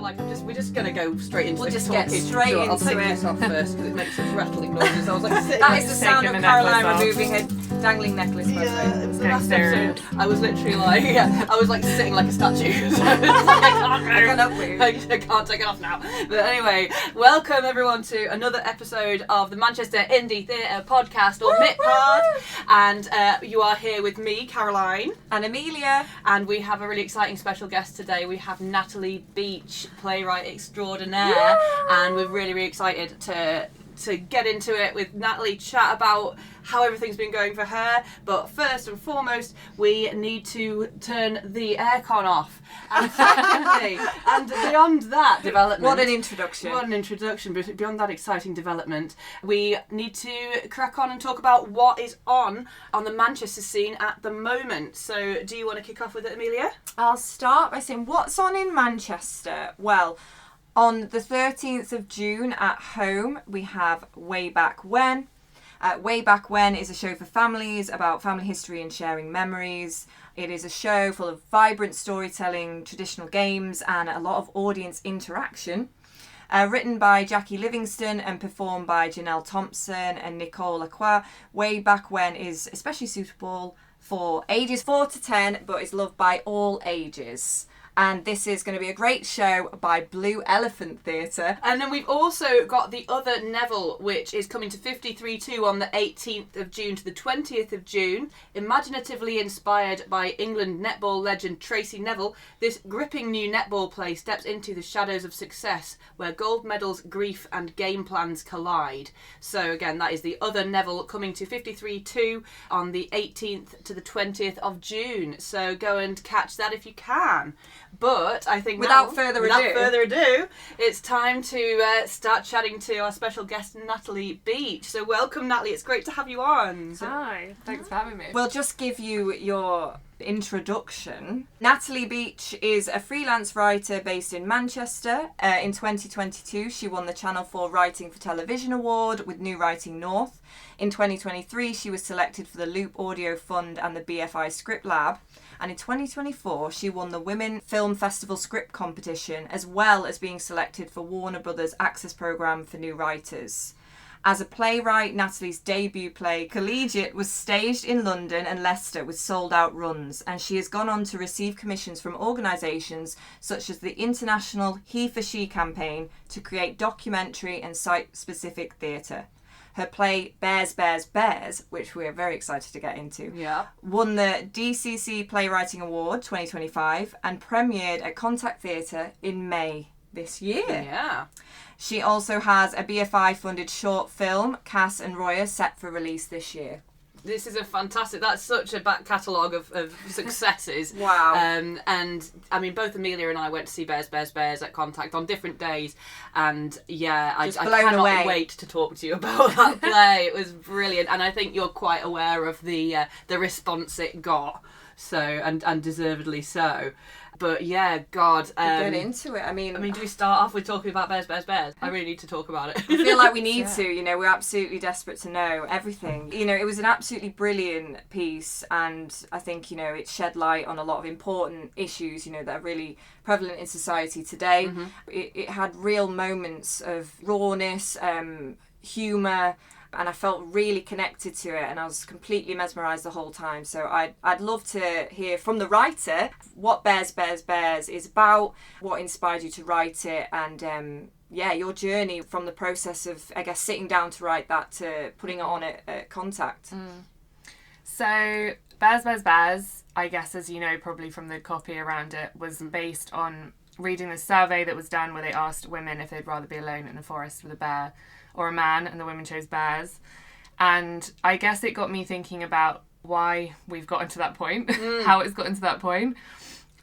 like, we're just going to go straight into We'll it. just get straight into I'll take it. this off first because it makes such rattling noises. I was like, That is the sound of the Caroline necklace removing her dangling necklace. By the way. it was getting last serious. episode. I was literally like, I was like sitting like a statue. So I was like, I can't move. I can't take it off now. But anyway, welcome everyone to another episode of the Manchester Indie Theatre Podcast, or MITPod. And you are here with me, Caroline. And Amelia. And we have a really exciting special guest today. We have Natalie Beech, playwright extraordinaire. And we're really, really excited to get into it with Natalie, chat about how everything's been going for her. But first and foremost, we need to turn the aircon off. And secondly, and beyond that development... What an introduction. What an introduction. But beyond that exciting development, we need to crack on and talk about what is on the Manchester scene at the moment. So do you want to kick off with it, Amelia? I'll start by saying what's on in Manchester. Well, on the 13th of June at home, we have Way Back When. Way Back When is a show for families about family history and sharing memories. It is a show full of vibrant storytelling, traditional games, and a lot of audience interaction. Written by Jackie Livingston and performed by Janelle Thompson and Nicole Lacroix, Way Back When is especially suitable for ages 4 to 10, but is loved by all ages. And this is going to be a great show by Blue Elephant Theatre. And then we've also got the other Neville, which is coming to 53.2 on the 18th of June to the 20th of June. Imaginatively inspired by England netball legend Tracy Neville, this gripping new netball play steps into the shadows of success, where gold medals, grief and game plans collide. So again, that is the other Neville, coming to 53.2 on the 18th to the 20th of June. So go and catch that if you can. But I think without further ado, it's time to start chatting to our special guest, Natalie Beech. So welcome, Natalie. It's great to have you on. Hi, thanks for having me. We'll just give you your introduction. Natalie Beech is a freelance writer based in Manchester. In 2022, she won the Channel 4 Writing for Television Award with New Writing North. In 2023, she was selected for the Loop Audio Fund and the BFI Script Lab. And in 2024, she won the Women Film Festival Script Competition, as well as being selected for Warner Brothers' Access Programme for New Writers. As a playwright, Natalie's debut play, Collegiate, was staged in London and Leicester with sold-out runs, and she has gone on to receive commissions from organisations such as the International He for She campaign to create documentary and site-specific theatre. Her play Bears, Bears, Bears, which we're very excited to get into, won the DCC Playwriting Award 2025 and premiered at Contact Theatre in May this year. Yeah. She also has a BFI-funded short film, Cass and Roya, set for release this year. This is that's such a back catalogue of successes. Wow. And I mean, both Amelia and I went to see Bears, Bears, Bears at Contact on different days. And yeah, I cannot wait to talk to you about that play. It was brilliant. And I think you're quite aware of the response it got. So, and deservedly so. But yeah, God. Get into it. I mean, do we start off with talking about Bears, Bears, Bears? I really need to talk about it. I feel like we need to, we're absolutely desperate to know everything. It was an absolutely brilliant piece, and I think, it shed light on a lot of important issues, that are really prevalent in society today. Mm-hmm. It had real moments of rawness, humour, and I felt really connected to it, and I was completely mesmerised the whole time. So I'd love to hear from the writer what Bears, Bears, Bears is about, what inspired you to write it, and your journey from the process of, I guess, sitting down to write that to putting it on at Contact. So Bears, Bears, Bears, I guess, as you know probably from the copy around it, was based on reading the survey that was done where they asked women if they'd rather be alone in a forest with a bear or a man, and the women chose bears. And I guess it got me thinking about why we've gotten to that point, how it's gotten to that point.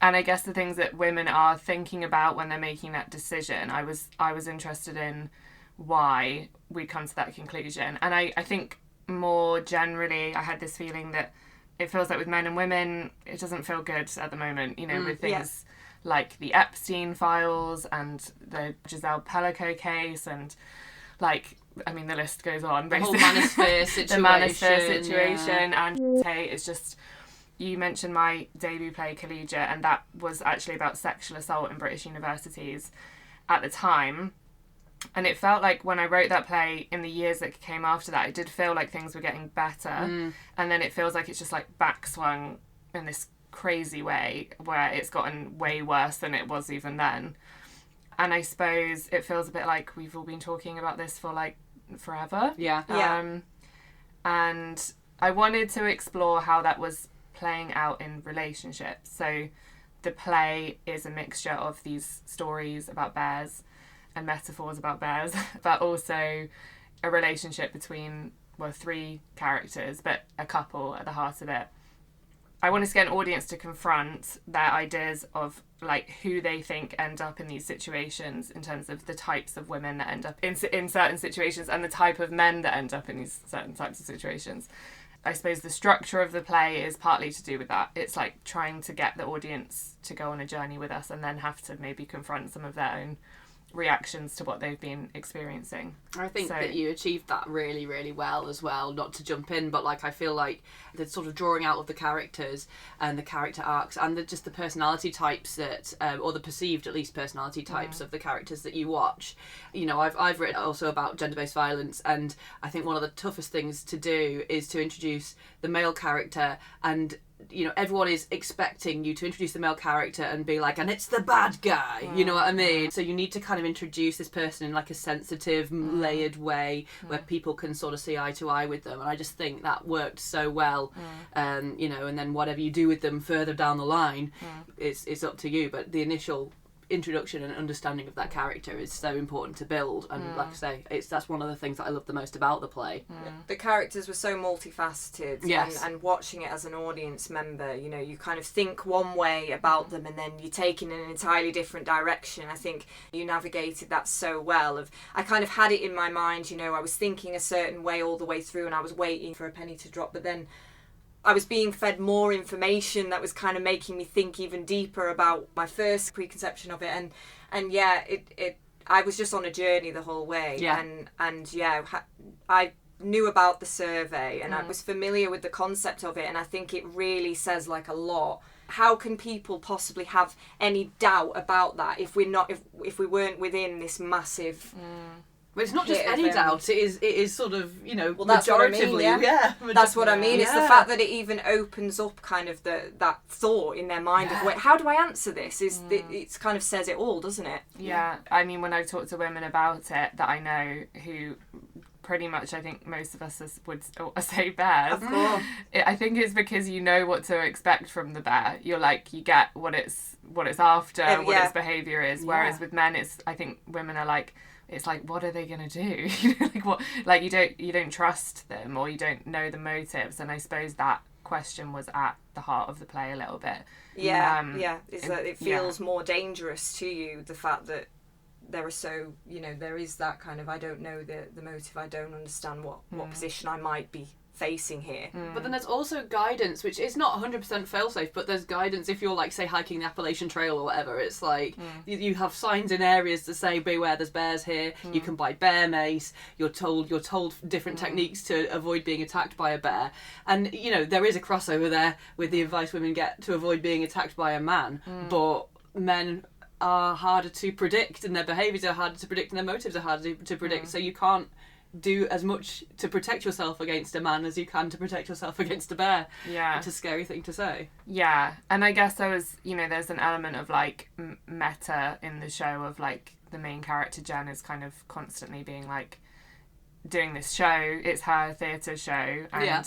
And I guess the things that women are thinking about when they're making that decision. I was interested in why we come to that conclusion. And I think more generally, I had this feeling that it feels like with men and women, it doesn't feel good at the moment, with things like the Epstein files and the Giselle Pellico case and the list goes on. The whole manosphere situation. The manosphere situation. Yeah. And hey, it's just, you mentioned my debut play, Collegiate, and that was actually about sexual assault in British universities. at the time. And it felt like when I wrote that play in the years that came after that, it did feel like things were getting better. And then it feels like it's just like backswung in this crazy way where it's gotten way worse than it was even then. And I suppose it feels a bit like we've all been talking about this for like forever. Yeah. And I wanted to explore how that was playing out in relationships. So the play is a mixture of these stories about bears and metaphors about bears, but also a relationship between, well, 3 characters, but a couple at the heart of it. I wanted to get an audience to confront their ideas of like who they think end up in these situations in terms of the types of women that end up in certain situations and the type of men that end up in these certain types of situations. I suppose the structure of the play is partly to do with that. It's like trying to get the audience to go on a journey with us and then have to maybe confront some of their own reactions to what they've been experiencing. I think that you achieved that really, really well as well. Not to jump in, but like I feel like the sort of drawing out of the characters and the character arcs and just the personality types that, or the perceived at least personality types of the characters that you watch. You know, I've written also about gender-based violence, and I think one of the toughest things to do is to introduce the male character, and you know, everyone is expecting you to introduce the male character and be like, and it's the bad guy, you know what I mean? So you need to kind of introduce this person in like a sensitive, layered way where people can sort of see eye to eye with them. And I just think that worked so well. You know, and then whatever you do with them further down the line, it's up to you. But the initial introduction and understanding of that character is so important to build, and like I say, that's one of the things that I love the most about the play. The characters were so multifaceted, yes. and watching it as an audience member, you know, you kind of think one way about them and then you take in an entirely different direction. I think you navigated that so well. I kind of had it in my mind, you know, I was thinking a certain way all the way through and I was waiting for a penny to drop, but then I was being fed more information that was kind of making me think even deeper about my first preconception of it, and yeah, I was just on a journey the whole way, and yeah, I knew about the survey and I was familiar with the concept of it, and I think it really says like a lot. How can people possibly have any doubt about that if we're not, if we weren't within this massive But it's not just any doubt, it is sort of, you know, well, that's majoritively. What I mean, yeah. That's what I mean. It's the fact that it even opens up kind of that thought in their mind of, wait, how do I answer this? It's kind of says it all, doesn't it? Yeah. I mean, when I talk to women about it that I know who pretty much, I think most of us would say bears. Of course. I think it's because you know what to expect from the bear. You're like, you get what it's after, what its behaviour is. Whereas with men, I think women are like, it's like, what are they gonna do? Like what? Like you don't trust them, or you don't know the motives. And I suppose that question was at the heart of the play a little bit. Is that it feels more dangerous to you, the fact that there are so, you know, there is that kind of, I don't know the motive, I don't understand what position I might be facing here. But then there's also guidance, which is not 100% fail-safe, but there's guidance if you're like, say, hiking the Appalachian Trail or whatever. It's like you have signs in areas to say, beware, there's bears here. You can buy bear mace. You're told different techniques to avoid being attacked by a bear. And you know, there is a crossover there with the advice women get to avoid being attacked by a man, but men are harder to predict, and their behaviours are harder to predict, and their motives are harder to predict. So you can't do as much to protect yourself against a man as you can to protect yourself against a bear. Yeah. It's a scary thing to say. Yeah. And I guess there's an element of like meta in the show of like the main character Jen is kind of constantly being like doing this show. It's her theatre show, and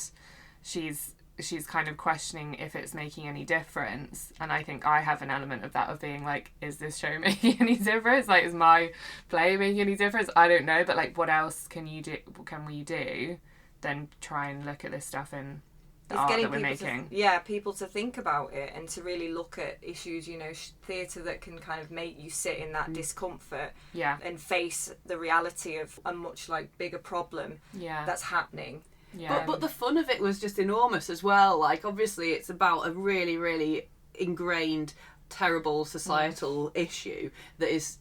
she's kind of questioning if it's making any difference. And I think I have an element of that, of being like, is this show making any difference? Like, is my play making any difference? I don't know, but like, what else can we do than try and look at this stuff in the art that we're making? People to think about it and to really look at issues, you know, theatre that can kind of make you sit in that discomfort and face the reality of a much like bigger problem that's happening. Yeah. But the fun of it was just enormous as well. Like, obviously it's about a really, really ingrained, terrible societal issue that is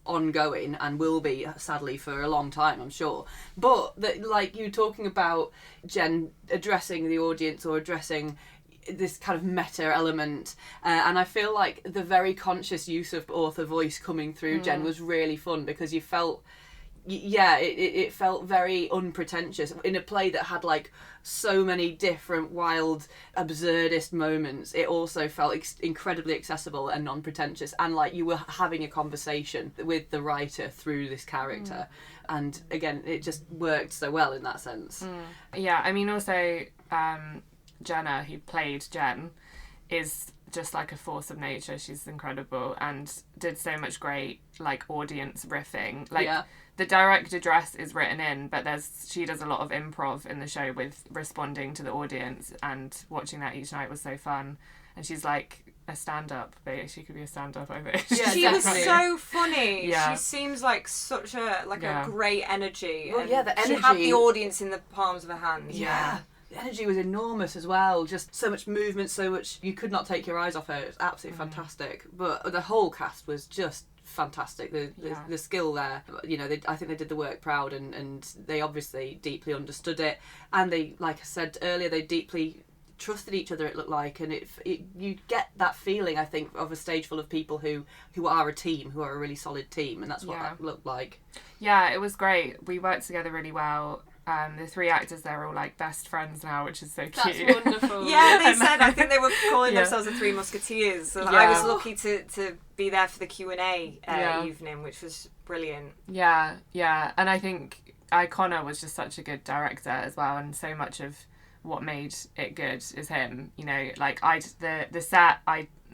ongoing and will be, sadly, for a long time, I'm sure. But that, like, you talking about Jen addressing the audience or addressing this kind of meta element, and I feel like the very conscious use of author voice coming through Jen was really fun, because you felt it felt very unpretentious in a play that had like so many different wild absurdist moments. It also felt incredibly accessible and non-pretentious, and like you were having a conversation with the writer through this character, and again it just worked so well in that sense. Yeah, I mean also Jenna, who played Jen, is just like a force of nature. She's incredible and did so much great like audience riffing. Like the direct address is written in, but she does a lot of improv in the show with responding to the audience, and watching that each night was so fun. And she's like a stand-up, but she could be a stand-up, I think. Yeah, she was so funny. Yeah. She seems like such a a great energy. Well, the energy. She had the audience in the palms of her hands. Yeah. The energy was enormous as well. Just so much movement, so much, you could not take your eyes off her. It was absolutely fantastic. But the whole cast was just fantastic. The skill there, I think they did the work proud, and they obviously deeply understood it. And they, like I said earlier, they deeply trusted each other, it looked like, and you get that feeling, I think, of a stage full of people who are a team, who are a really solid team, and that's what that looked like. Yeah, it was great. We worked together really well. The three actors, they're all like best friends now, which is so cute. That's wonderful. Yeah, they said, I think they were calling themselves the Three Musketeers. So I was lucky to be there for the Q&A evening, which was brilliant. Yeah, and I think Connor was just such a good director as well, and so much of what made it good is him. Like the set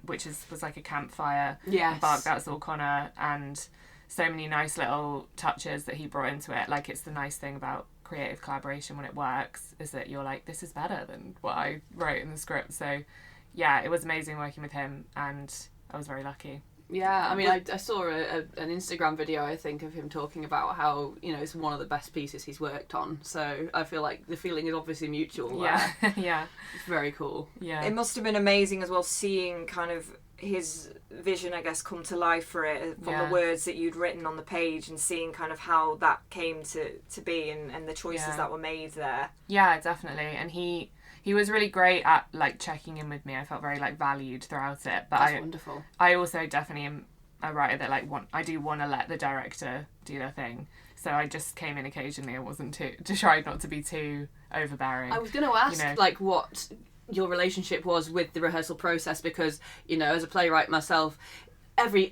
which was like a campfire. Yes. Bark, that's all Connor, and so many nice little touches that he brought into it. Like, it's the nice thing about creative collaboration when it works, is that you're like, this is better than what I wrote in the script. So yeah, it was amazing working with him, and I was very lucky. Yeah, I mean, I saw an Instagram video, I think, of him talking about how, it's one of the best pieces he's worked on. So I feel like the feeling is obviously mutual. Yeah, yeah. It's very cool. Yeah. It must have been amazing as well, seeing kind of his vision, I guess, come to life for it from the words that you'd written on the page, and seeing kind of how that came to be, and the choices that were made there. Yeah, definitely. And he was really great at like checking in with me. I felt very like valued throughout it. But That's wonderful. I also definitely am a writer that like I do want to let the director do their thing. So I just came in occasionally. I wasn't to try not to be too overbearing. I was going to ask like what your relationship was with the rehearsal process, because as a playwright myself, every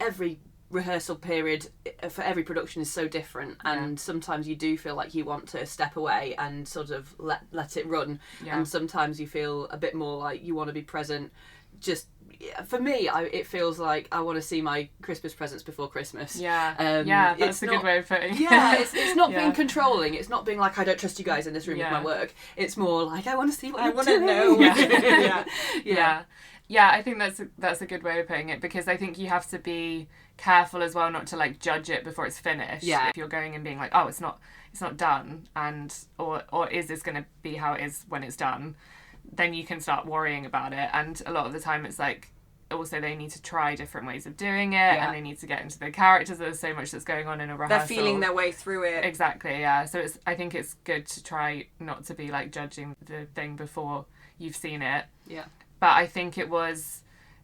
rehearsal period for every production is so different, and sometimes you do feel like you want to step away and sort of let it run, and sometimes you feel a bit more like you want to be present. Just for me, it feels like I want to see my Christmas presents before Christmas. That's a good way of putting it. It's not being controlling. It's not being like, I don't trust you guys in this room with my work. It's more like, I want to see what you're doing. Know. Yeah, I think that's a good way of putting it, because I think you have to be careful as well not to like judge it before it's finished. Yeah. If you're going and being like, oh, it's not done, and or is this going to be how it is when it's done, then you can start worrying about it. And a lot of the time it's like, also they need to try different ways of doing it, and they need to get into the characters. There's so much that's going on in a rehearsal. They're feeling their way through it. Exactly, yeah. So I think it's good to try not to be like judging the thing before you've seen it. Yeah. But I think it was,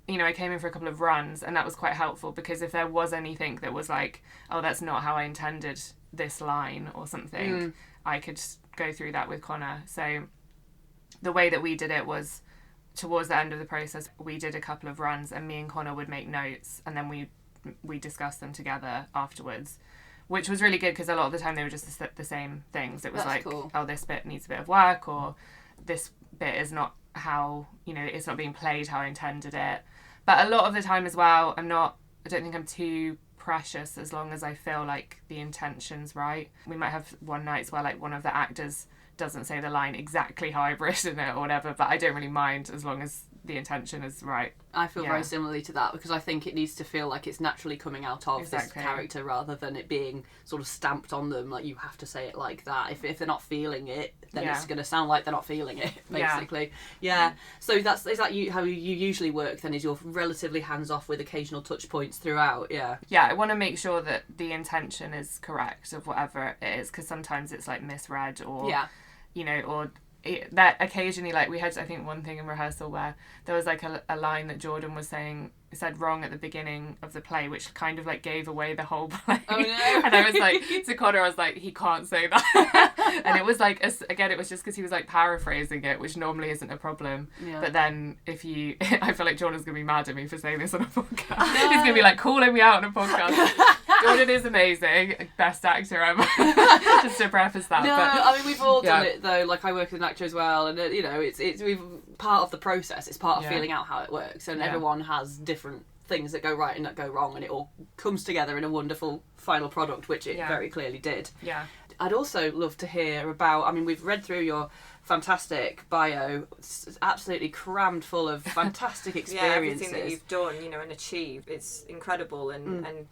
I came in for a couple of runs, and that was quite helpful, because if there was anything that was like, oh, that's not how I intended this line or something, I could go through that with Connor. So the way that we did it was, towards the end of the process, we did a couple of runs, and me and Connor would make notes, and then we discussed them together afterwards, which was really good, because a lot of the time they were just the same things. It was cool. Oh, this bit needs a bit of work, or this bit is not how, it's not being played how I intended it. But a lot of the time as well, I don't think I'm too precious, as long as I feel like the intention's right. We might have one nights where like one of the actors doesn't say the line exactly how I've written it or whatever, but I don't really mind as long as the intention is right. I feel very similarly to that, because I think it needs to feel like it's naturally coming out of this character, rather than it being sort of stamped on them, like you have to say it like that. If they're not feeling it, then it's going to sound like they're not feeling it, basically. Yeah. So is that how you usually work then? Is you're relatively hands off with occasional touch points throughout? Yeah. Yeah, I want to make sure that the intention is correct of whatever it is, because sometimes it's like misread, or or that occasionally, like, we had, I think, one thing in rehearsal where there was like a line that Jordan was said wrong at the beginning of the play, which kind of like gave away the whole play. Oh no. And I was like, to Connor, I was like, he can't say that. And it was like, again, it was just because he was like paraphrasing it, which normally isn't a problem. Yeah. But then I feel like Jordan's going to be mad at me for saying this on a podcast. He's going to be like calling me out on a podcast. Jordan is amazing, best actor ever. Just to preface that. No, but, I mean, we've all done it though. Like, I work as an actor as well, and you know, we've part of the process. It's part of feeling out how it works, and everyone has different things that go right and that go wrong, and it all comes together in a wonderful final product, which it very clearly did. Yeah. I'd also love to hear about, I mean, we've read through your fantastic bio. It's absolutely crammed full of fantastic experiences. Everything that you've done, you know, and achieved, it's incredible. And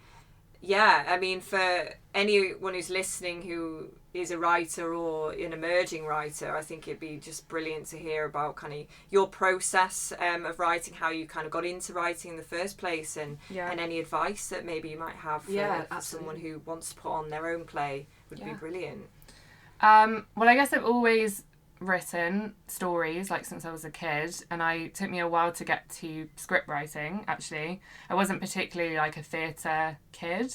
yeah, I mean, for anyone who's listening who is a writer or an emerging writer, I think it'd be just brilliant to hear about kind of your process of writing, how you kind of got into writing in the first place, and any advice that maybe you might have for someone who wants to put on their own play would be brilliant. Well, I guess I've always written stories, like, since I was a kid, and it took me a while to get to script writing, actually. I wasn't particularly like a theatre kid.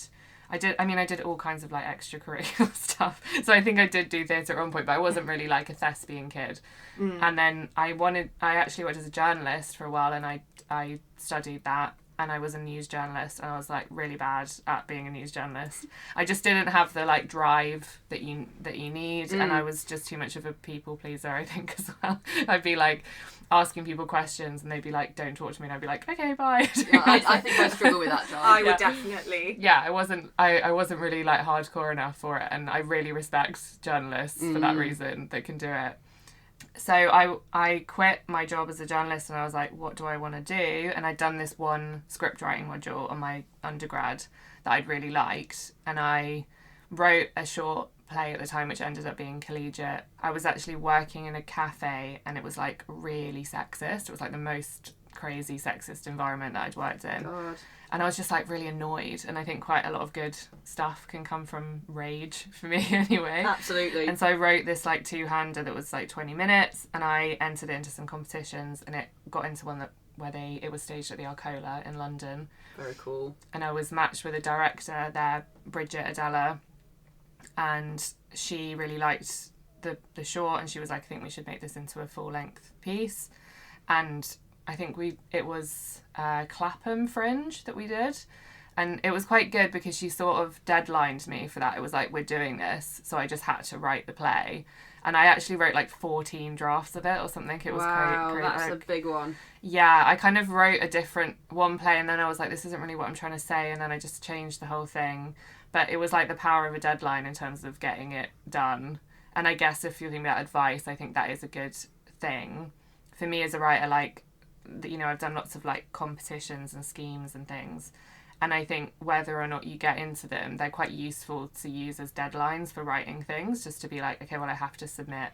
I did all kinds of like extracurricular stuff. So I think I did do theatre at one point, but I wasn't really like a thespian kid. And then I actually worked as a journalist for a while, and I studied that, and I was a news journalist, and I was like really bad at being a news journalist. I just didn't have the like drive that you need, and I was just too much of a people pleaser, I think, as well. I'd be like asking people questions, and they'd be like, "Don't talk to me," and I'd be like, "Okay, bye." I think I struggle with that, John. I would definitely. Yeah, I wasn't really like hardcore enough for it, and I really respect journalists for that reason that can do it. So I quit my job as a journalist, and I was like, what do I want to do? And I'd done this one script writing module on my undergrad that I'd really liked, and I wrote a short play at the time which ended up being collegiate. I was actually working in a cafe, and it was like really sexist. It was like the most crazy sexist environment that I'd worked in. God. And I was just like really annoyed, and I think quite a lot of good stuff can come from rage, for me anyway. Absolutely. And so I wrote this like two-hander that was like 20 minutes, and I entered into some competitions, and it got into one where it was staged at the Arcola in London. Very cool. And I was matched with a director there, Bridget Adela, and she really liked the short, and she was like, I think we should make this into a full-length piece. And I think it was Clapham Fringe that we did, and it was quite good because she sort of deadlined me for that. It was like, we're doing this, so I just had to write the play, and I actually wrote like 14 drafts of it or something. It was wow, that's like, a big one. Yeah, I kind of wrote a different one play, and then I was like, this isn't really what I'm trying to say, and then I just changed the whole thing. But it was like the power of a deadline in terms of getting it done. And I guess if you're thinking about advice, I think that is a good thing. For me as a writer, like, you know, I've done lots of like competitions and schemes and things, and I think whether or not you get into them, they're quite useful to use as deadlines for writing things, just to be like, okay, well, I have to submit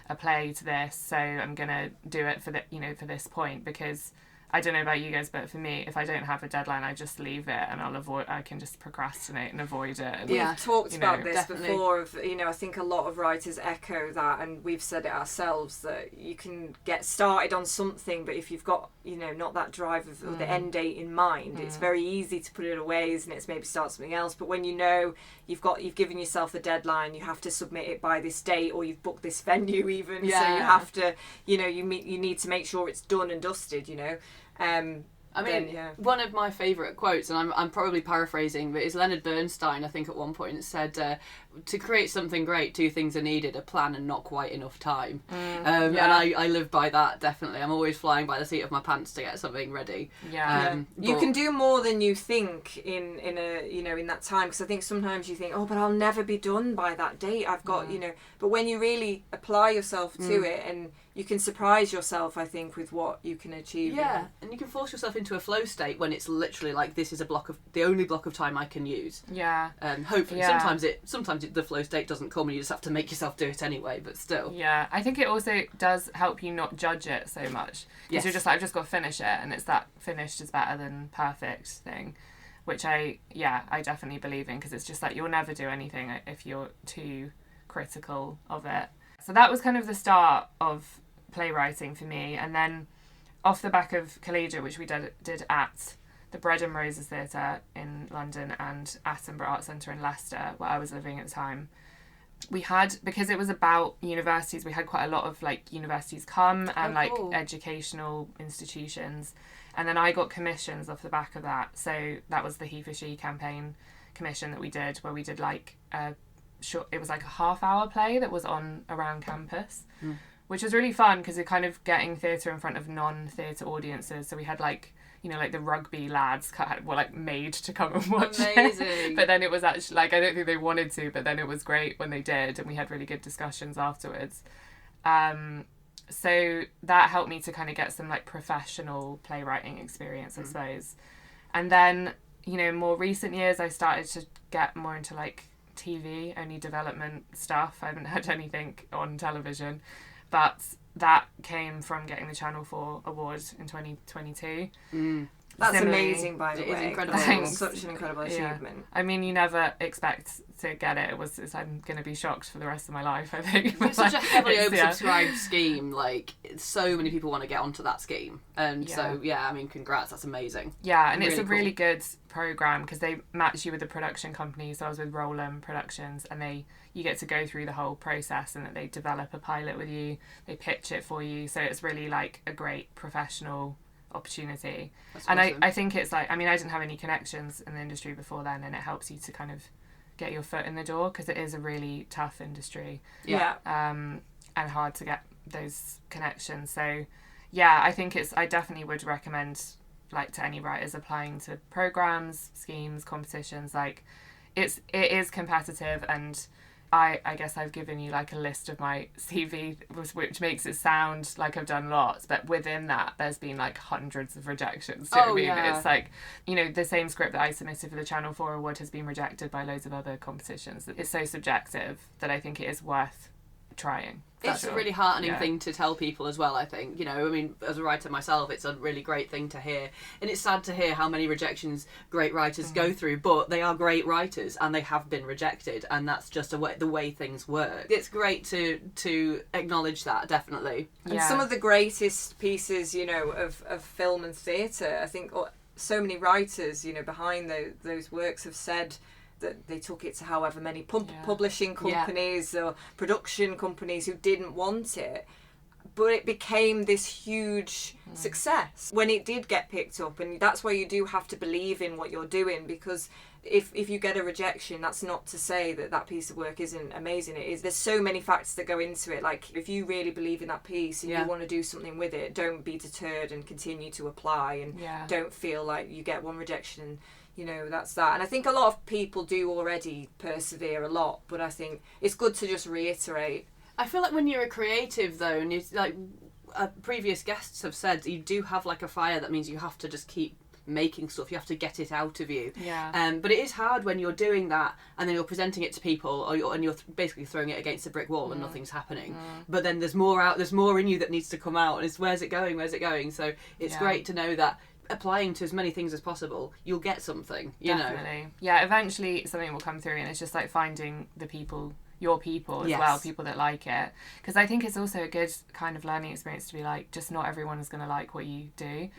a play to this, so I'm gonna do it for for this point, because I don't know about you guys, but for me, if I don't have a deadline, I just leave it, and I can just procrastinate and avoid it. And, we've talked about this definitely. before. I think a lot of writers echo that, and we've said it ourselves, that you can get started on something, but if you've got, not that drive of the end date in mind, it's very easy to put it away, isn't it? It's maybe start something else. But when you've given yourself a deadline, you have to submit it by this date, or you've booked this venue even, so you have to, you need to make sure it's done and dusted, One of my favourite quotes, and I'm probably paraphrasing, but is Leonard Bernstein, I think at one point said, to create something great, two things are needed: a plan and not quite enough time. And I live by that, definitely. I'm always flying by the seat of my pants to get something ready. You can do more than you think in that time, because I think sometimes you think, oh, but I'll never be done by that date, I've got but when you really apply yourself to it, and you can surprise yourself, I think, with what you can achieve. And you can force yourself into a flow state when it's literally like, this is the only block of time I can use. Hopefully sometimes the flow state doesn't come, and you just have to make yourself do it anyway, but still. I think it also does help you not judge it so much, because you're just like, I've just got to finish it, and it's that finished is better than perfect thing, which I definitely believe in, because it's just like, you'll never do anything if you're too critical of it. So that was kind of the start of playwriting for me. And then off the back of Collegiate, which we did at the Bread and Roses Theatre in London and Attenborough Arts Centre in Leicester, where I was living at the time, we had, because it was about universities, we had quite a lot of like universities come and cool. Educational institutions. And then I got commissions off the back of that. So that was the He for She campaign commission that we did, where we did like a short, it was like a half-hour play that was on around campus, which was really fun because you're kind of getting theatre in front of non-theatre audiences. So we had like, like the rugby lads were like made to come and watch it. But then it was actually like, I don't think they wanted to, but then it was great when they did, and we had really good discussions afterwards. So that helped me to kind of get some like professional playwriting experience, I suppose. And then, more recent years, I started to get more into like TV, only development stuff. I haven't had anything on television, but that came from getting the Channel 4 award in 2022. That's Similarly, amazing, by the way. It is incredible. Thanks. Such an incredible achievement. Yeah. I mean, you never expect to get it. I'm going to be shocked for the rest of my life, I think. It's such a heavily oversubscribed scheme. Like, so many people want to get onto that scheme. And so, I mean, congrats. That's amazing. Yeah, and really it's a cool. really good programme because they match you with the production company. So I was with Roland Productions, and you get to go through the whole process, and that they develop a pilot with you. They pitch it for you. So it's really like a great professional opportunity. That's and awesome. I think it's like, I mean, I didn't have any connections in the industry before then, and it helps you to kind of get your foot in the door because it is a really tough industry. And hard to get those connections. So I think I definitely would recommend like to any writers applying to programs, schemes, competitions. Like it is competitive, and I guess I've given you like a list of my CV, which makes it sound like I've done lots, but within that there's been like hundreds of rejections. Do you know what I mean? Yeah. It's like, the same script that I submitted for the Channel 4 award has been rejected by loads of other competitions. It's so subjective that I think it is worth trying. It's a really heartening thing to tell people as well, I think. I mean, as a writer myself, it's a really great thing to hear. And it's sad to hear how many rejections great writers go through, but they are great writers and they have been rejected, and that's just the way things work. It's great to acknowledge that, definitely. And some of the greatest pieces, of film and theatre, I think so many writers, behind those works have said that they took it to however many publishing companies or production companies who didn't want it, but it became this huge success when it did get picked up. And that's why you do have to believe in what you're doing, because if you get a rejection, that's not to say that piece of work isn't amazing. It is. There's so many factors that go into it. Like, if you really believe in that piece and you want to do something with it, don't be deterred and continue to apply, and don't feel like you get one rejection, that's that. And I think a lot of people do already persevere a lot, but I think it's good to just reiterate. I feel like when you're a creative, though, and it's like previous guests have said, you do have like a fire. That means you have to just keep making stuff. You have to get it out of you. But it is hard when you're doing that and then you're presenting it to people, and you're basically throwing it against a brick wall and nothing's happening. But then there's more in you that needs to come out, and it's where's it going. So it's great to know that applying to as many things as possible, you'll get something, Definitely. Eventually something will come through, and it's just like finding your people as well, people that like it. Because I think it's also a good kind of learning experience to be like, just not everyone is going to like what you do.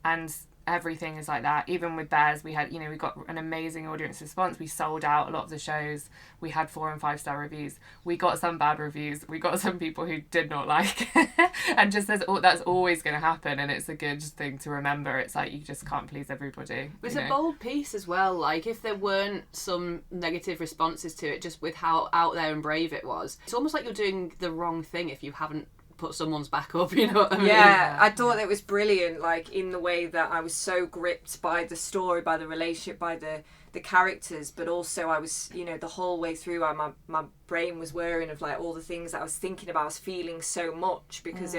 And everything is like that. Even with Bears, we had, we got an amazing audience response. We sold out a lot of the shows. We had 4 and 5 star reviews. We got some bad reviews. We got some people who did not like it. And just that's always going to happen, and it's a good thing to remember. It's like, you just can't please everybody. It's a bold piece as well. Like, if there weren't some negative responses to it, just with how out there and brave it was, it's almost like you're doing the wrong thing if you haven't put someone's back up, you know what I mean? I thought it was brilliant, like, in the way that I was so gripped by the story, by the relationship, by the characters, but also I was, the whole way through, my brain was whirring of like all the things that I was thinking about. I was feeling so much because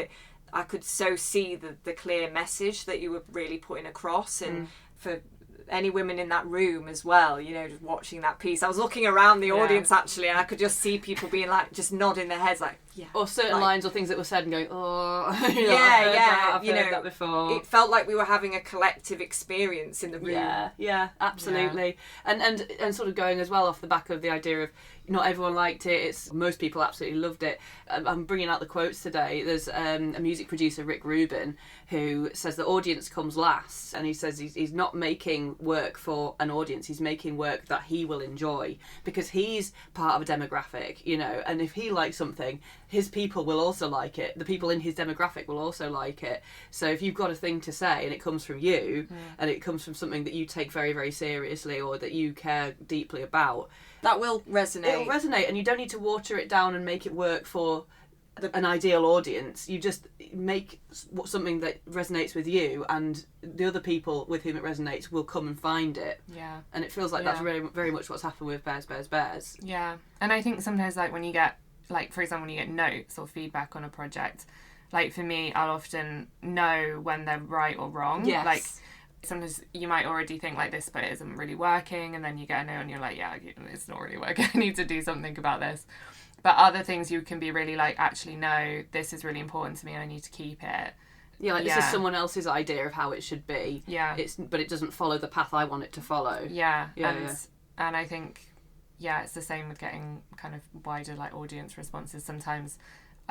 I could so see the clear message that you were really putting across, and for any women in that room as well, just watching that piece, I was looking around the audience actually, and I could just see people being like, just nodding their heads like, or certain lines or things that were said and going, oh, I've heard that before. It felt like we were having a collective experience in the room. Yeah, absolutely. And sort of going as well off the back of the idea of not everyone liked it. Most people absolutely loved it. I'm bringing out the quotes today. There's a music producer, Rick Rubin, who says the audience comes last, and he says he's not making work for an audience. He's making work that he will enjoy, because he's part of a demographic, and if he likes something, his people will also like it. The people in his demographic will also like it. So if you've got a thing to say and it comes from you, and it comes from something that you take very, very seriously or that you care deeply about, that will resonate. It'll resonate, and you don't need to water it down and make it work for an ideal audience. You just make something that resonates with you, and the other people with whom it resonates will come and find it. Yeah. And it feels like that's very, very much what's happened with Bears. Yeah. And I think sometimes, like, when you get, like, for example, when you get notes or feedback on a project, like, for me, I'll often know when they're right or wrong. Yes. Like, sometimes you might already think like this, but it isn't really working, and then you get a note and you're like, yeah, it's not really working. I need to do something about this. But other things you can be really like, actually, no, this is really important to me and I need to keep it. Yeah, like this is someone else's idea of how it should be. Yeah. But it doesn't follow the path I want it to follow. Yeah. And I think, it's the same with getting kind of wider like audience responses. Sometimes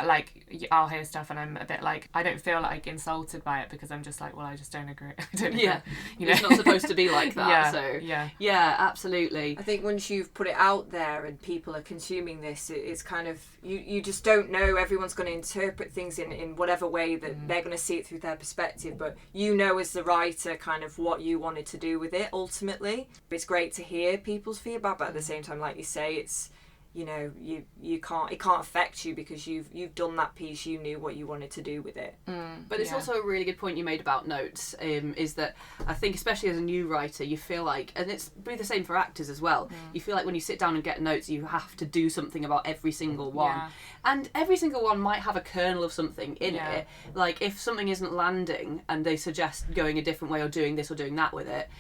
like I'll hear stuff and I'm a bit like, I don't feel like insulted by it, because I'm just like, well, I just don't agree. It's not supposed to be like that. Yeah, absolutely. I think once you've put it out there and people are consuming this, it's kind of, you just don't know. Everyone's going to interpret things in whatever way that they're going to see it through their perspective, but as the writer kind of what you wanted to do with it ultimately. It's great to hear people's feedback, but at the same time, like you say, it's it can't affect you because you've done that piece. You knew what you wanted to do with it. But it's also a really good point you made about notes, is that I think especially as a new writer, you feel like, and it's be the same for actors as well, you feel like when you sit down and get notes, you have to do something about every single one, and every single one might have a kernel of something in it. Like if something isn't landing and they suggest going a different way or doing this or doing that with it,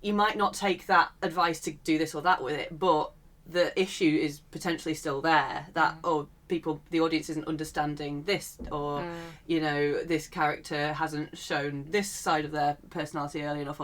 you might not take that advice to do this or that with it, but the issue is potentially still there, that the audience isn't understanding this, or this character hasn't shown this side of their personality early enough,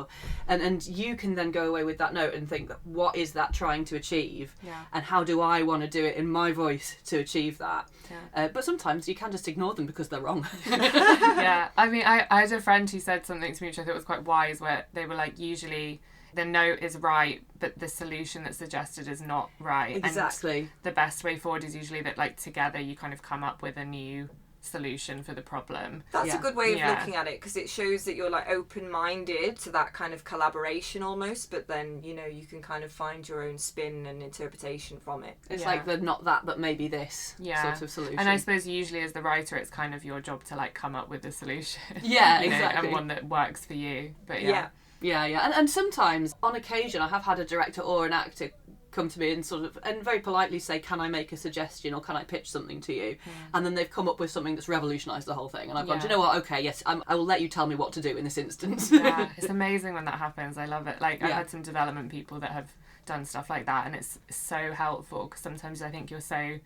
and you can then go away with that note and think, what is that trying to achieve, and how do I want to do it in my voice to achieve that. But sometimes you can just ignore them because they're wrong. I mean, I had a friend who said something to me which I thought was quite wise, where they were like, usually the note is right, but the solution that's suggested is not right. Exactly. And the best way forward is usually that, like, together you kind of come up with a new solution for the problem. That's a good way of looking at it, because it shows that you're like open-minded to that kind of collaboration almost, but then you can kind of find your own spin and interpretation from it. It's like the not that but maybe this sort of solution. And I suppose usually as the writer it's kind of your job to like come up with a solution. Exactly. And one that works for you. But Yeah. And sometimes, on occasion, I have had a director or an actor come to me and very politely say, can I make a suggestion or can I pitch something to you? And then they've come up with something that's revolutionised the whole thing. And I've gone, do you know what? Okay, yes, I will let you tell me what to do in this instance. Yeah, it's amazing when that happens. I love it. Like, I've had some development people that have done stuff like that, and it's so helpful, because sometimes I think you're so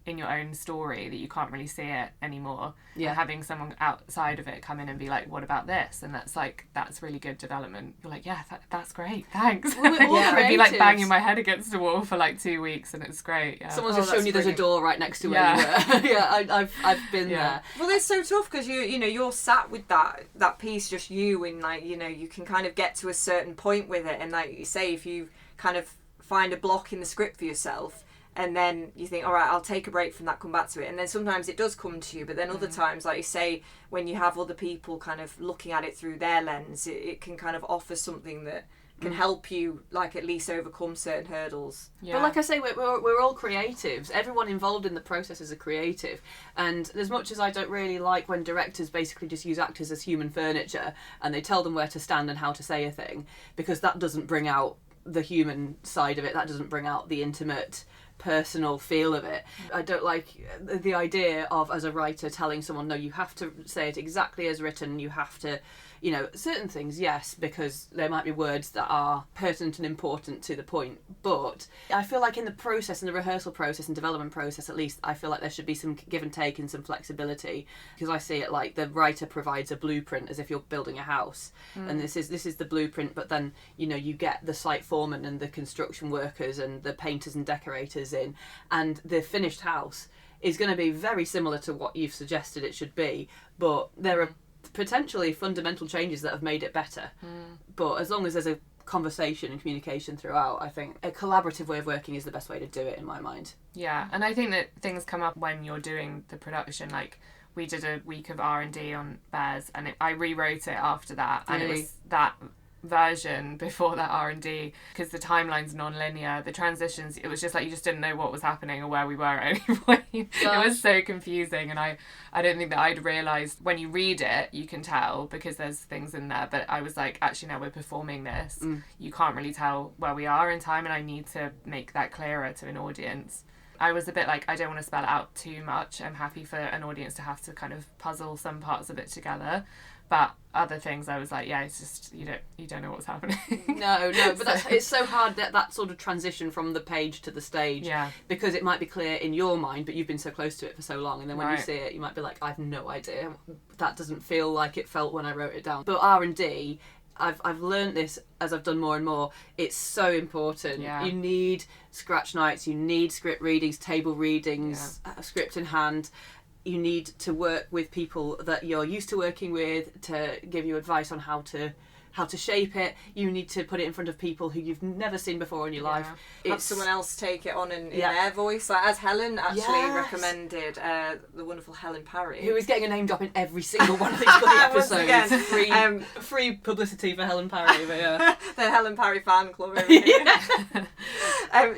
in your own story that you can't really see it anymore. And having someone outside of it come in and be like, what about this? And that's really good development. You're like, that's great, thanks. I'd be like banging my head against a wall for like 2 weeks, and it's great. Someone's just shown you there's a door right next to where you were. I've been there. Well, it's so tough because you're sat with that piece, just you, and like you can kind of get to a certain point with it, and like you say, if you kind of find a block in the script for yourself, and then you think, all right, I'll take a break from that, come back to it. And then sometimes it does come to you, but then other times, like you say, when you have other people kind of looking at it through their lens, it can kind of offer something that can help you, like, at least overcome certain hurdles. But like I say, we're all creatives. Everyone involved in the process is a creative. And as much as I don't really like when directors basically just use actors as human furniture and they tell them where to stand and how to say a thing, because that doesn't bring out the human side of it, that doesn't bring out the intimate personal feel of it. I don't like the idea of, as a writer, telling someone, no, you have to say it exactly as written, you have to, you know, certain things, yes, because there might be words that are pertinent and important to the point, but I feel like in the process, in the rehearsal process and development process at least, I feel like there should be some give and take and some flexibility, because I see it like the writer provides a blueprint as if you're building a house, and this is the blueprint, but then, you know, you get the site foreman and the construction workers and the painters and decorators in, and the finished house is going to be very similar to what you've suggested it should be, but there are potentially fundamental changes that have made it better. But as long as there's a conversation and communication throughout, I think a collaborative way of working is the best way to do it in my mind. Yeah, and I think that things come up when you're doing the production. Like, we did a week of R&D on Bears, and I rewrote it after that, and it was that version before that R&D, because the timeline's non-linear, the transitions, it was just like you just didn't know what was happening or where we were at any point. It was so confusing, and I don't think that I'd realised. When you read it, you can tell because there's things in there, but I was like, actually now we're performing this, you can't really tell where we are in time, and I need to make that clearer to an audience. I was a bit like, I don't want to spell it out too much. I'm happy for an audience to have to kind of puzzle some parts of it together. But other things, I was like, yeah, it's just you don't know what's happening. No, but it's so hard that sort of transition from the page to the stage. Yeah. Because it might be clear in your mind, but you've been so close to it for so long, and then when you see it, you might be like, I have no idea. That doesn't feel like it felt when I wrote it down. But R&D, I've learned this as I've done more and more. It's so important. Yeah. You need scratch nights. You need script readings, table readings, script in hand. You need to work with people that you're used to working with to give you advice on how to shape it. You need to put it in front of people who you've never seen before in your life. Have someone else take it on in their voice, like, as Helen actually recommended, the wonderful Helen Parry, who is getting a name drop in every single one of these bloody episodes. Free publicity for Helen Parry, but the Helen Parry fan club over here.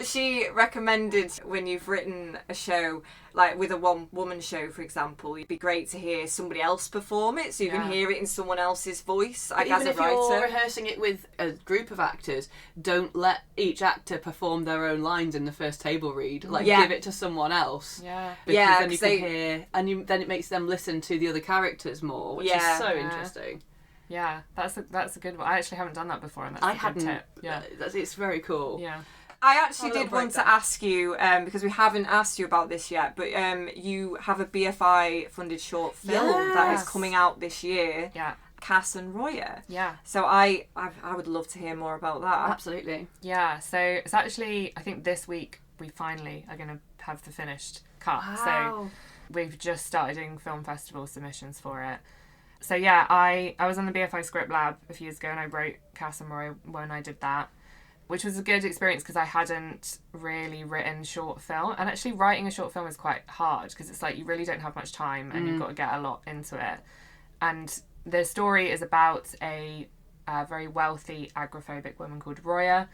She recommended, when you've written a show, like with a one-woman show, for example, it'd be great to hear somebody else perform it, so you can hear it in someone else's voice. Like, as a writer, even if you're rehearsing it with a group of actors, don't let each actor perform their own lines in the first table read. Like, give it to someone else. Yeah. Because then you can hear, and then it makes them listen to the other characters more, which is so interesting. Yeah, that's a good one. I actually haven't done that before, and that's a good tip. Yeah, it's very cool. Yeah. I actually did want to ask you, because we haven't asked you about this yet, but you have a BFI-funded short film that is coming out this year. Yeah. Cass and Roya. Yeah. So I would love to hear more about that. Absolutely. Yeah, so it's actually, I think this week we finally are going to have the finished cut. Wow. So we've just started doing film festival submissions for it. So yeah, I was on the BFI Script Lab a few years ago, and I wrote Cass and Roya when I did that, which was a good experience because I hadn't really written short film. And actually writing a short film is quite hard because it's like you really don't have much time and you've got to get a lot into it. And the story is about a very wealthy agoraphobic woman called Roya,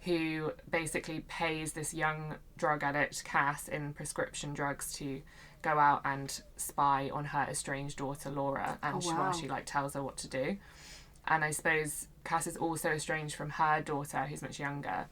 who basically pays this young drug addict, Cass, in prescription drugs to go out and spy on her estranged daughter, Laura, and while she like tells her what to do. And I suppose Cass is also estranged from her daughter, who's much younger.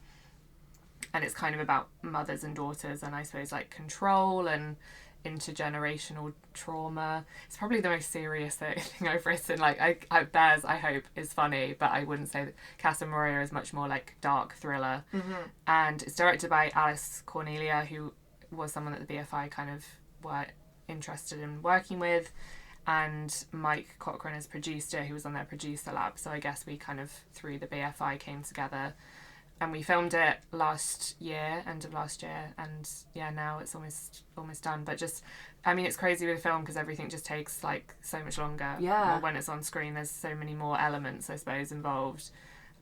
And it's kind of about mothers and daughters, and I suppose like control and intergenerational trauma. It's probably the most serious thing I've written. Like, Bears, I hope, is funny, but I wouldn't say that Cass and Roya is much more like dark thriller. Mm-hmm. And it's directed by Alice Cornelia, who was someone that the BFI kind of were interested in working with. And Mike Cochran has produced it, who was on their producer lab. So I guess we kind of, through the BFI, came together. And we filmed it last year, end of last year. And yeah, now it's almost done. But just, I mean, it's crazy with film because everything just takes like so much longer. Yeah. Or when it's on screen, there's so many more elements, I suppose, involved.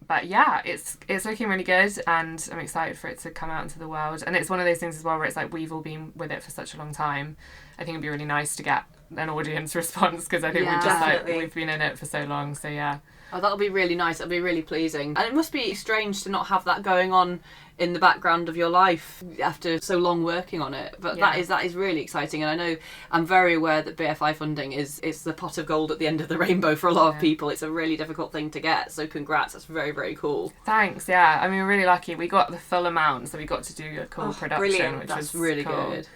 But yeah, it's looking really good, and I'm excited for it to come out into the world. And it's one of those things as well where it's like we've all been with it for such a long time. I think it'd be really nice to get an audience response, because I think Yeah. we've just Definitely. we've been in it for so long. So yeah. Oh, that'll be really nice. That'll be really pleasing. And it must be strange to not have that going on in the background of your life after so long working on it. But Yeah. that is really exciting. And I know, I'm very aware that BFI funding it's the pot of gold at the end of the rainbow for a lot of people. It's a really difficult thing to get. So congrats. That's very, very cool. Thanks. Yeah. I mean, we're really lucky. We got the full amount, so we got to do a cool production, brilliant. which That's was really cool. good.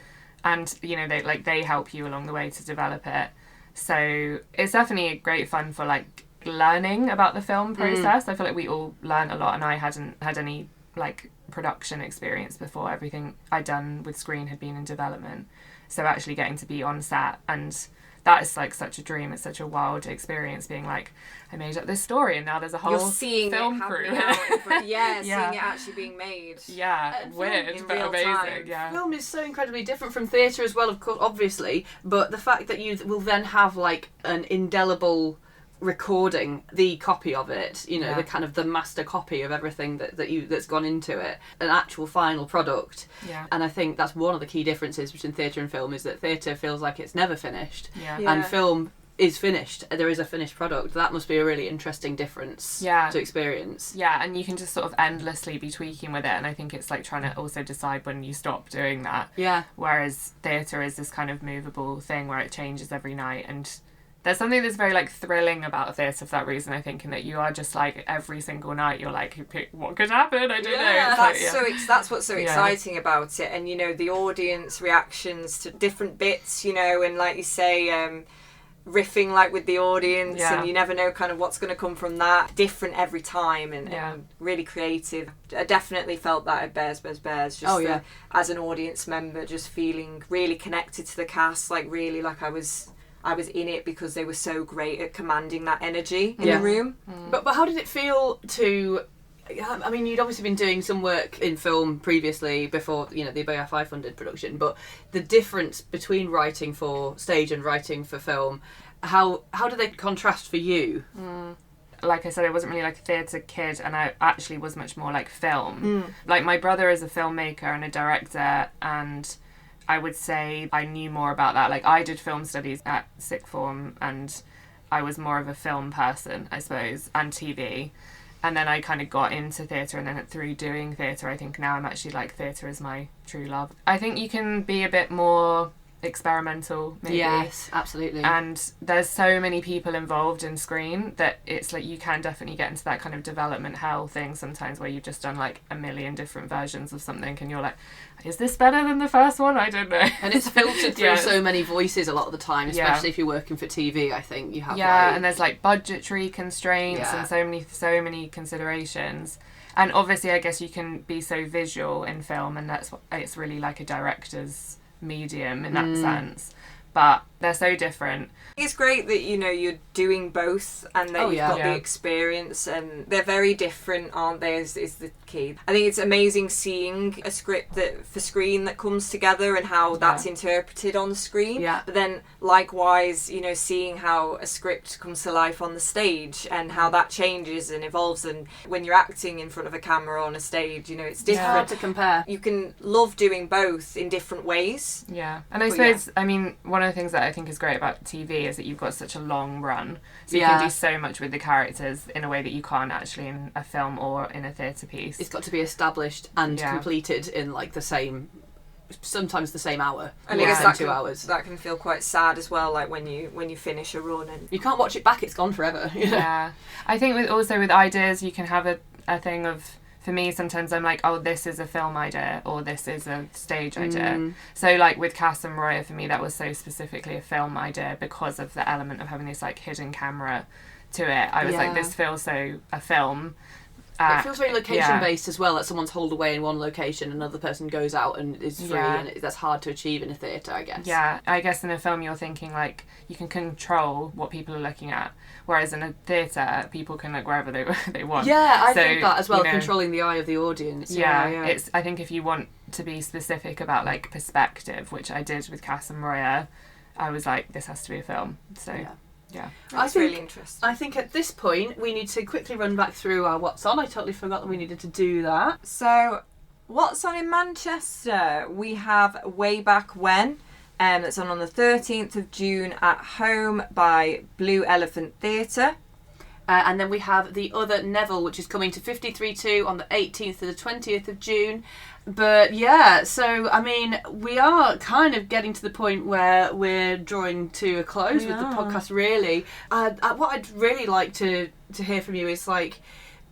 And they help you along the way to develop it. So it's definitely great fun for like learning about the film process. I feel like we all learned a lot, and I hadn't had any like production experience before. Everything I'd done with screen had been in development, so actually getting to be on set, and that is like such a dream. It's such a wild experience being like, I made up this story and now there's a whole You're seeing film it crew. happening out in front, Yeah. seeing it actually being made. Yeah, And weird in but real amazing. time. Yeah. Film is so incredibly different from theatre as well, of course, obviously. But the fact that you will then have like an indelible recording, the copy of it, Yeah. the kind of the master copy of everything that's gone into it, an actual final product. Yeah. And I think that's one of the key differences between theatre and film, is that theatre feels like it's never finished, Yeah. Yeah. and film is finished. There is a finished product. That must be a really interesting difference Yeah. to experience. Yeah, and you can just sort of endlessly be tweaking with it, and I think it's like trying to also decide when you stop doing that. Yeah. Whereas theatre is this kind of movable thing where it changes every night, and there's something that's very like thrilling about theatre for that reason, I think, in that you are just like every single night you're like, what could happen? I don't know. Yeah. It's That's like, that's what's so Yeah. exciting about it, and the audience reactions to different bits, and like you say, riffing like with the audience, Yeah. and you never know kind of what's going to come from that. Different every time, and, Yeah. and really creative. I definitely felt that at Bears just Oh, yeah. as an audience member, just feeling really connected to the cast, like really like I was in it because they were so great at commanding that energy in Yeah. the room. But how did it feel to... I mean, you'd obviously been doing some work in film previously before, the BFI-funded production, but the difference between writing for stage and writing for film, how do they contrast for you? like I said, I wasn't really like a theatre kid, and I actually was much more like film. Like my brother is a filmmaker and a director, and I would say I knew more about that. Like I did film studies at sixth form, and I was more of a film person, I suppose, and TV. And then I kind of got into theatre, and then through doing theatre, I think now I'm actually like theatre is my true love. I think you can be a bit more experimental, maybe. Yes, absolutely. And there's so many people involved in screen that it's like you can definitely get into that kind of development hell thing sometimes, where you've just done like a million different versions of something and you're like, is this better than the first one? I don't know. And it's filtered through Yeah. so many voices a lot of the time, Yeah. especially if you're working for TV. I think you have And there's like budgetary constraints Yeah. and so many considerations. And obviously I guess you can be so visual in film, and that's what it's really like a director's medium in that sense. But they're so different. It's great that you're doing both, and that Oh, you've yeah. got Yeah. the experience, and they're very different, aren't they? Is the key. I think it's amazing seeing a script that for screen that comes together and how that's interpreted on screen. Yeah. But then likewise, seeing how a script comes to life on the stage and how that changes and evolves, and when you're acting in front of a camera on a stage, it's It's different. hard to compare. You can love doing both in different ways. Yeah. And I But suppose, I mean, one of the things that I think is great about TV is that you've got such a long run. So you Yeah. can do so much with the characters in a way that you can't actually in a film or in a theatre piece. It's got to be established and Yeah. completed in like sometimes the same hour, And Yeah. I guess within that 2 can, hours. that can feel quite sad as well, like when you finish a run and You can't watch it back; it's gone forever. Yeah. I think with ideas, you can have a thing of, for me, sometimes I'm like, oh, this is a film idea or this is a stage idea. So like with Cass and Roya, for me, that was so specifically a film idea because of the element of having this like hidden camera to it. I was like, Yeah. this feels so a film. It feels very location yeah. based as well. That someone's holed away in one location, another person goes out and is free, Yeah. and that's hard to achieve in a theatre, I guess. Yeah, I guess in a film you're thinking like you can control what people are looking at, whereas in a theatre people can look wherever they want. Yeah, I So, think that as well, you know, controlling the eye of the audience. Yeah, Yeah. it's. I think if you want to be specific about like perspective, which I did with Cass and Roya, I was like, this has to be a film. So Yeah. yeah. that's think- really interesting. I think at this point we need to quickly run back through our What's On. I totally forgot that we needed to do that. So, what's on in Manchester? We have Way Back When. That's on the 13th of June at home by Blue Elephant Theatre. And then we have The Other Neville, which is coming to 53.2 on the 18th to the 20th of June. But yeah, so I mean, we are kind of getting to the point where we're drawing to a close with the podcast, really. What I'd really like to hear from you is, like,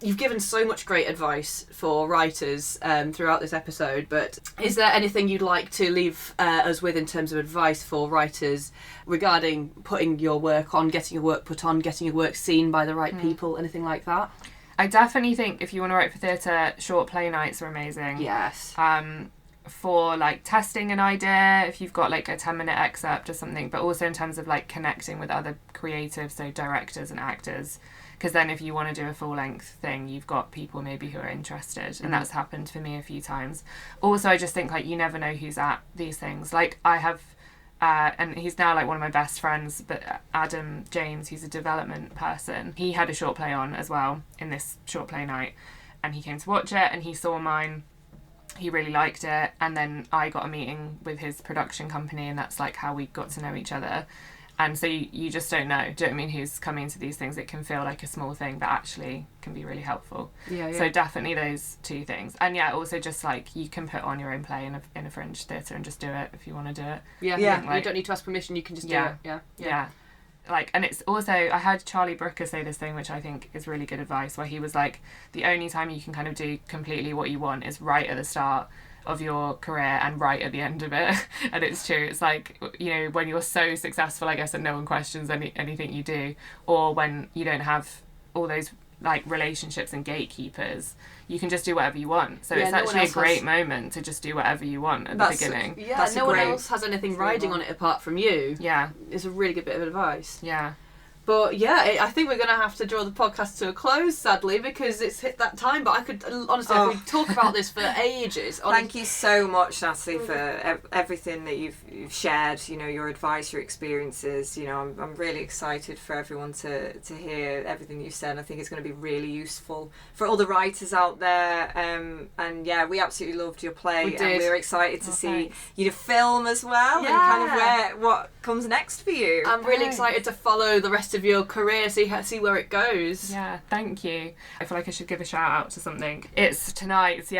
you've given so much great advice for writers throughout this episode, but is there anything you'd like to leave us with in terms of advice for writers regarding putting your work on, getting your work put on, getting your work seen by the right people, anything like that? I definitely think if you want to write for theatre, short play nights are amazing. Yes. For like testing an idea, if you've got like a 10-minute excerpt or something, but also in terms of like connecting with other creatives, so directors and actors. Because then if you want to do a full-length thing, you've got people maybe who are interested. And that's happened for me a few times. Also, I just think, like, you never know who's at these things. Like, I have, and he's now, like, one of my best friends, but Adam James, who's a development person, he had a short play on as well in this short play night. And he came to watch it, and he saw mine. He really liked it. And then I got a meeting with his production company, and that's, like, how we got to know each other. And so you just don't know, do you know what I mean, who's coming to these things. It can feel like a small thing, but actually can be really helpful. Yeah. So definitely those two things. And yeah, also just like you can put on your own play in a fringe theatre and just do it if you want to do it. Yeah. Like, you don't need to ask permission, you can just do it. Yeah. Like, and it's also, I heard Charlie Brooker say this thing, which I think is really good advice, where he was like, the only time you can kind of do completely what you want is right at the start of your career and right at the end of it. And it's true, it's like, you know, when you're so successful, I guess, that no one questions anything you do, or when you don't have all those like relationships and gatekeepers, you can just do whatever you want. So it's actually a great moment to just do whatever you want at the beginning. Yeah, no one else has anything riding on it apart from you. Yeah. It's a really good bit of advice. Yeah. But yeah, I think we're going to have to draw the podcast to a close, sadly, because it's hit that time. But I could, honestly, I could talk about this for ages. Thank you so much, Natalie, for everything that you've shared, you know, your advice, your experiences. You know, I'm really excited for everyone to hear everything you've said. I think it's going to be really useful for all the writers out there. And yeah, we absolutely loved your play. And we're excited to see you to film as well, and kind of what comes next for you. I'm really excited to follow the rest of your career, see where it goes. Yeah, thank you. I feel like I should give a shout out to something. It's tonight, so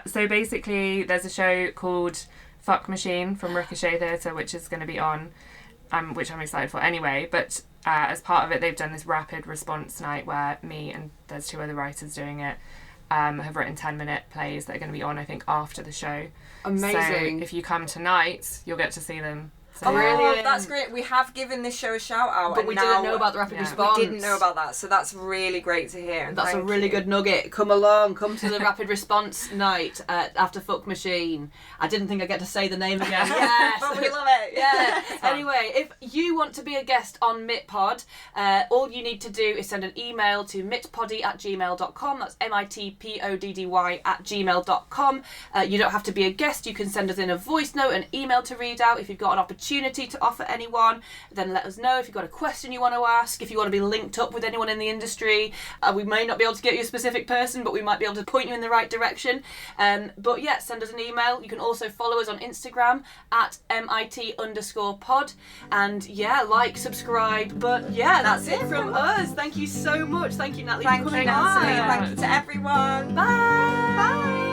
so basically there's a show called Fuck Machine from Ricochet Theatre, which is going to be on, which I'm excited for anyway, but as part of it they've done this rapid response night where me and there's 2 other writers doing it have written 10-minute plays that are going to be on, I think, after the show. Amazing. So if you come tonight, you'll get to see them. So, brilliant. That's great. We have given this show a shout out, but we didn't know about the rapid response. We didn't know about that, so that's really great to hear. And that's a really good nugget. Come along, come to the rapid response night after Fuck Machine. I didn't think I'd get to say the name again. Yes, but we love it. Yeah. Anyway, if you want to be a guest on MitPod, all you need to do is send an email to mitpoddy@gmail.com. That's mitpoddy@gmail.com. You don't have to be a guest. You can send us in a voice note, an email to read out. If you've got an opportunity to offer anyone, then let us know. If you've got a question you want to ask, if you want to be linked up with anyone in the industry, we may not be able to get you a specific person, but we might be able to point you in the right direction. But yeah, send us an email. You can also follow us on Instagram at MIT_pod, and yeah, like, subscribe. But yeah, that's it from us. Thank you so much. Thank you, Natalie, for coming on. Thank you to everyone. Bye.